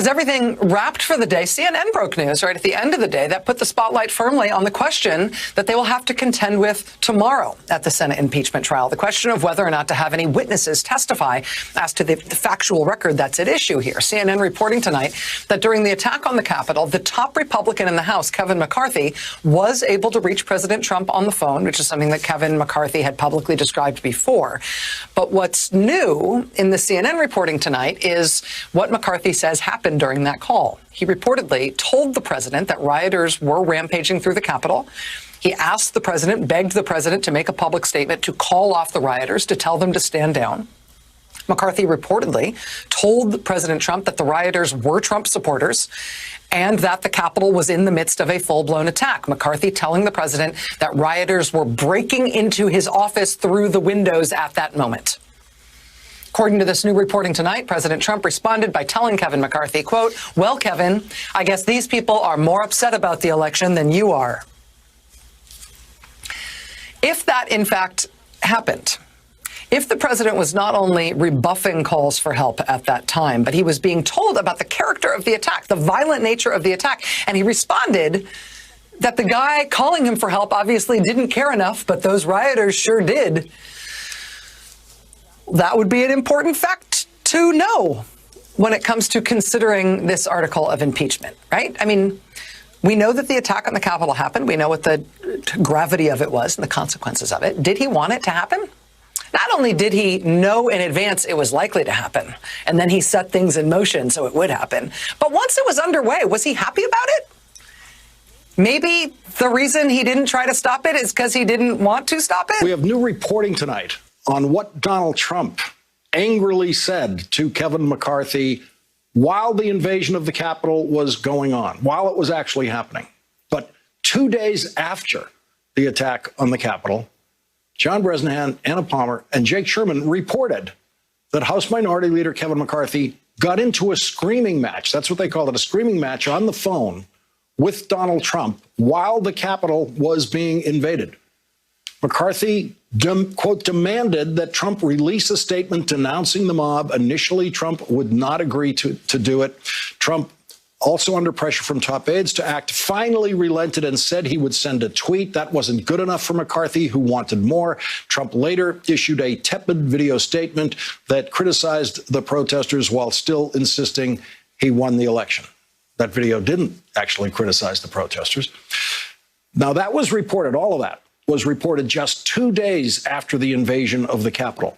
As everything wrapped for the day, CNN broke news right at the end of the day that put the spotlight firmly on the question that they will have to contend with tomorrow at the Senate impeachment trial. The question of whether or not to have any witnesses testify as to the factual record that's at issue here. CNN reporting tonight that during the attack on the Capitol, the top Republican in the House, Kevin McCarthy, was able to reach President Trump on the phone, which is something that Kevin McCarthy had publicly described before. But what's new in the CNN reporting tonight is what McCarthy says happened during that call. He reportedly told the president that rioters were rampaging through the Capitol. He asked the president, begged the president to make a public statement to call off the rioters, to tell them to stand down. McCarthy reportedly told President Trump that the rioters were Trump supporters and that the Capitol was in the midst of a full-blown attack. McCarthy telling the president that rioters were breaking into his office through the windows at that moment. According to this new reporting tonight, President Trump responded by telling Kevin McCarthy, quote, "Well, Kevin, I guess these people are more upset about the election than you are." If that, in fact, happened, if the president was not only rebuffing calls for help at that time, but he was being told about the character of the attack, the violent nature of the attack, and he responded that the guy calling him for help obviously didn't care enough, but those rioters sure did, that would be an important fact to know when it comes to considering this article of impeachment, right? I mean, we know that the attack on the Capitol happened. We know what the gravity of it was and the consequences of it. Did he want it to happen? Not only did he know in advance it was likely to happen, and then he set things in motion so it would happen, but once it was underway, was he happy about it? Maybe the reason he didn't try to stop it is because he didn't want to stop it? We have new reporting tonight on what Donald Trump angrily said to Kevin McCarthy while the invasion of the Capitol was going on, while it was actually happening. But 2 days after the attack on the Capitol, John Bresnahan, Anna Palmer, and Jake Sherman reported that House Minority Leader Kevin McCarthy got into a screaming match. That's what they called it, a screaming match on the phone with Donald Trump while the Capitol was being invaded. McCarthy, quote, demanded that Trump release a statement denouncing the mob. Initially, Trump would not agree to do it. Trump, also under pressure from top aides to act, finally relented and said he would send a tweet. That wasn't good enough for McCarthy, who wanted more. Trump later issued a tepid video statement that criticized the protesters while still insisting he won the election. That video didn't actually criticize the protesters. Now, that was reported, all of that was reported just 2 days after the invasion of the Capitol.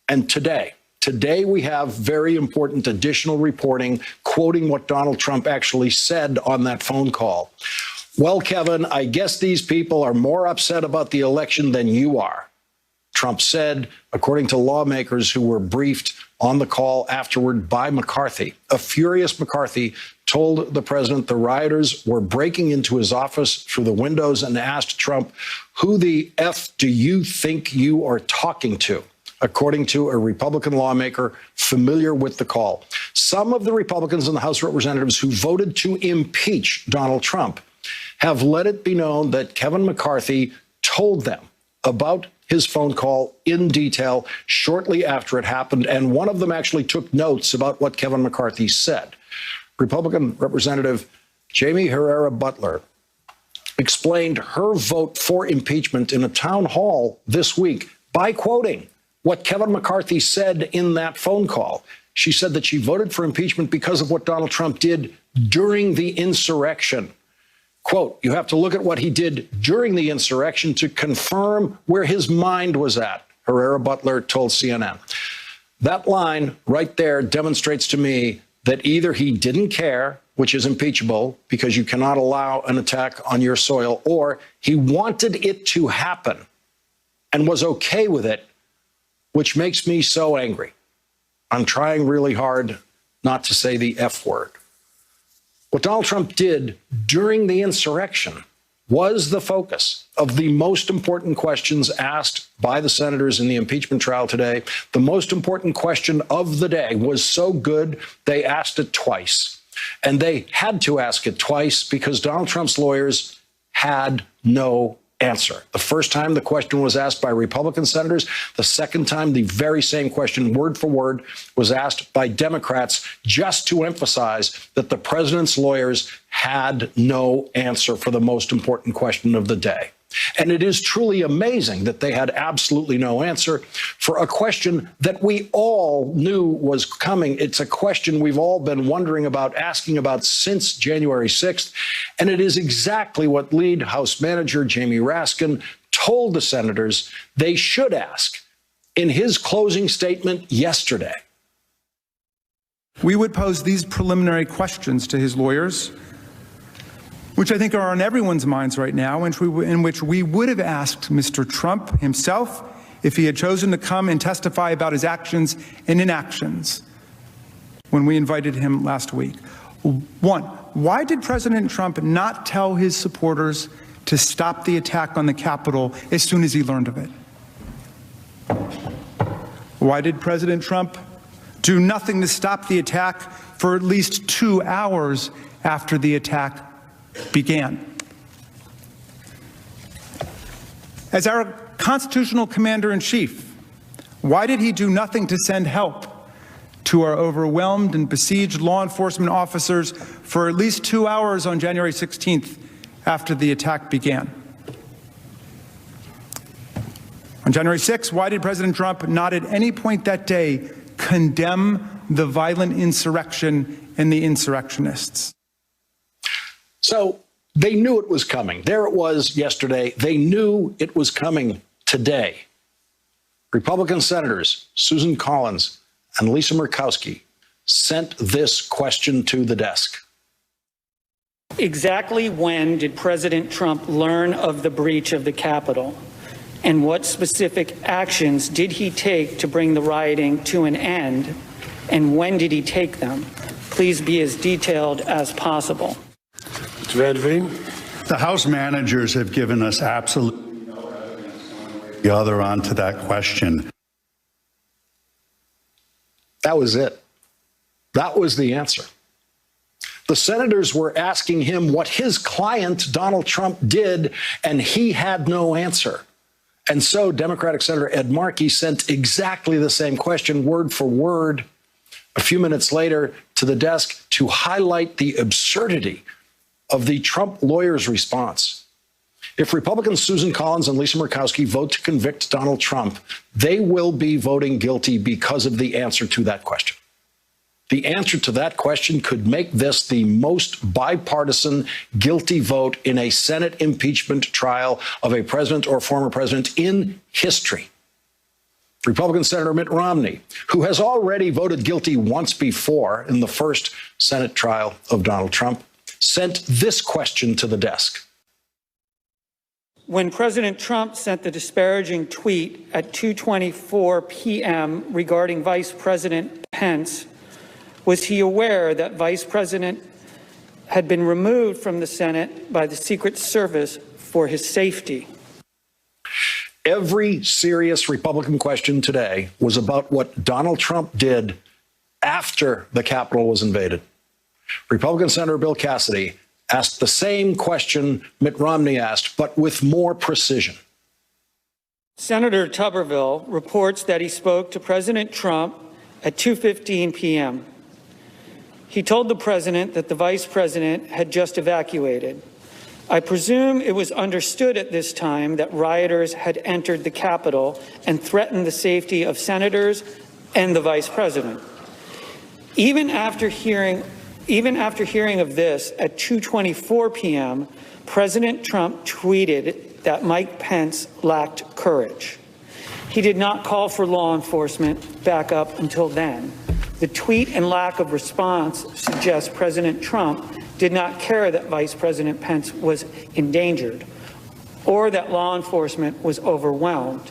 And today we have very important additional reporting quoting what Donald Trump actually said on that phone call. "Well, Kevin, I guess these people are more upset about the election than you are," Trump said, according to lawmakers who were briefed on the call afterward by McCarthy. A furious McCarthy told the president the rioters were breaking into his office through the windows and asked Trump, "Who the F do you think you are talking to?" according to a Republican lawmaker familiar with the call. Some of the Republicans in the House of Representatives who voted to impeach Donald Trump have let it be known that Kevin McCarthy told them about his phone call in detail shortly after it happened, and one of them actually took notes about what Kevin McCarthy said. Republican Representative Jamie Herrera Butler explained her vote for impeachment in a town hall this week by quoting what Kevin McCarthy said in that phone call. She said that she voted for impeachment because of what Donald Trump did during the insurrection. Quote, "You have to look at what he did during the insurrection to confirm where his mind was at," Herrera Butler told CNN. That line right there demonstrates to me that either he didn't care, which is impeachable because you cannot allow an attack on your soil, or he wanted it to happen and was okay with it, which makes me so angry. I'm trying really hard not to say the F word. What Donald Trump did during the insurrection was the focus of the most important questions asked by the senators in the impeachment trial today. The most important question of the day was so good, they asked it twice. And they had to ask it twice because Donald Trump's lawyers had no answer. The first time the question was asked by Republican senators, the second time the very same question, word for word, was asked by Democrats, just to emphasize that the president's lawyers had no answer for the most important question of the day. And it is truly amazing that they had absolutely no answer for a question that we all knew was coming. It's a question we've all been wondering about, asking about since January 6th. And it is exactly what lead House Manager Jamie Raskin told the senators they should ask in his closing statement yesterday. We would pose these preliminary questions to his lawyers, which I think are on everyone's minds right now, in which we would have asked Mr. Trump himself if he had chosen to come and testify about his actions and inactions when we invited him last week. One, why did President Trump not tell his supporters to stop the attack on the Capitol as soon as he learned of it? Why did President Trump do nothing to stop the attack for at least 2 hours after the attack began? As our constitutional commander-in-chief, why did he do nothing to send help to our overwhelmed and besieged law enforcement officers for at least 2 hours on January 16th after the attack began? On January 6th, why did President Trump not at any point that day condemn the violent insurrection and the insurrectionists? So they knew it was coming. There it was yesterday. They knew it was coming today. Republican senators Susan Collins and Lisa Murkowski sent this question to the desk. Exactly when did President Trump learn of the breach of the Capitol? And what specific actions did he take to bring the rioting to an end? And when did he take them? Please be as detailed as possible. The House managers have given us absolutely no evidence one way or the other onto that question. That was it. That was the answer. The senators were asking him what his client, Donald Trump, did, and he had no answer. And so Democratic Senator Ed Markey sent exactly the same question, word for word, a few minutes later to the desk to highlight the absurdity of the Trump lawyers' response. If Republicans Susan Collins and Lisa Murkowski vote to convict Donald Trump, they will be voting guilty because of the answer to that question. The answer to that question could make this the most bipartisan guilty vote in a Senate impeachment trial of a president or former president in history. Republican Senator Mitt Romney, who has already voted guilty once before in the first Senate trial of Donald Trump, sent this question to the desk. When President Trump sent the disparaging tweet at 2:24 p.m. regarding Vice President Pence, was he aware that Vice President had been removed from the Senate by the Secret Service for his safety? Every serious Republican question today was about what Donald Trump did after the Capitol was invaded. Republican Senator Bill Cassidy asked the same question Mitt Romney asked, but with more precision. Senator Tuberville reports that he spoke to President Trump at 2:15 p.m. He told the president that the vice president had just evacuated. I presume it was understood at this time that rioters had entered the Capitol and threatened the safety of senators and the vice president. Even after hearing of this at 2:24 p.m., President Trump tweeted that Mike Pence lacked courage. He did not call for law enforcement backup until then. The tweet and lack of response suggests President Trump did not care that Vice President Pence was endangered or that law enforcement was overwhelmed.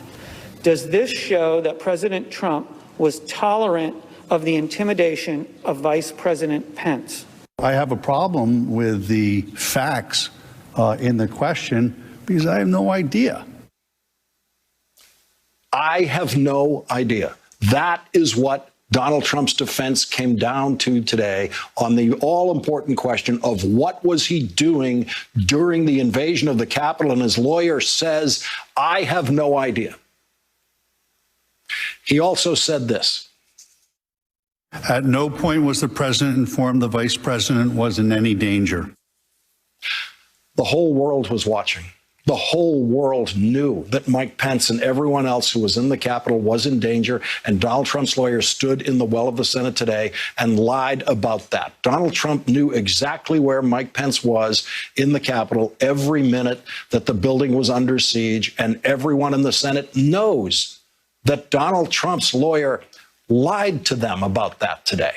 Does this show that President Trump was tolerant of the intimidation of Vice President Pence? I have a problem with the facts in the question because I have no idea. I have no idea. That is what Donald Trump's defense came down to today on the all-important question of what was he doing during the invasion of the Capitol, and his lawyer says, I have no idea. He also said this. At no point was the president informed the vice president was in any danger. The whole world was watching. The whole world knew that Mike Pence and everyone else who was in the Capitol was in danger, and Donald Trump's lawyer stood in the well of the Senate today and lied about that. Donald Trump knew exactly where Mike Pence was in the Capitol every minute that the building was under siege, and everyone in the Senate knows that Donald Trump's lawyer lied to them about that today.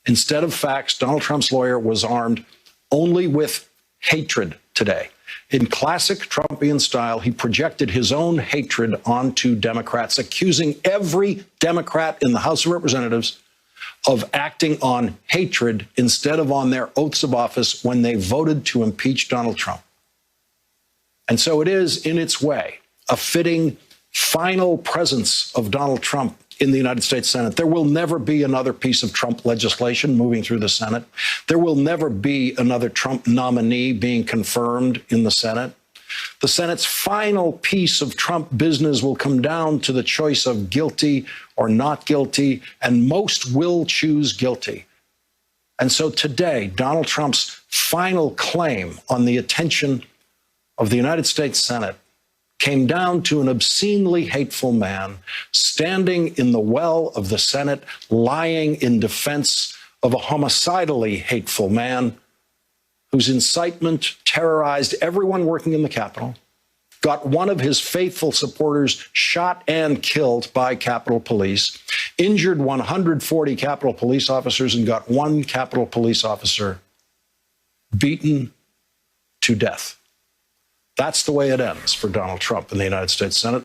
Instead of facts, Donald Trump's lawyer was armed only with hatred today. In classic Trumpian style, he projected his own hatred onto Democrats, accusing every Democrat in the House of Representatives of acting on hatred instead of on their oaths of office when they voted to impeach Donald Trump. And so it is, in its way, a fitting final presence of Donald Trump in the United States Senate. There will never be another piece of Trump legislation moving through the Senate. There will never be another Trump nominee being confirmed in the Senate. The Senate's final piece of Trump business will come down to the choice of guilty or not guilty, and most will choose guilty. And so today, Donald Trump's final claim on the attention of the United States Senate came down to an obscenely hateful man standing in the well of the Senate, lying in defense of a homicidally hateful man whose incitement terrorized everyone working in the Capitol, got one of his faithful supporters shot and killed by Capitol Police, injured 140 Capitol Police officers, and got one Capitol Police officer beaten to death. That's the way it ends for Donald Trump in the United States Senate.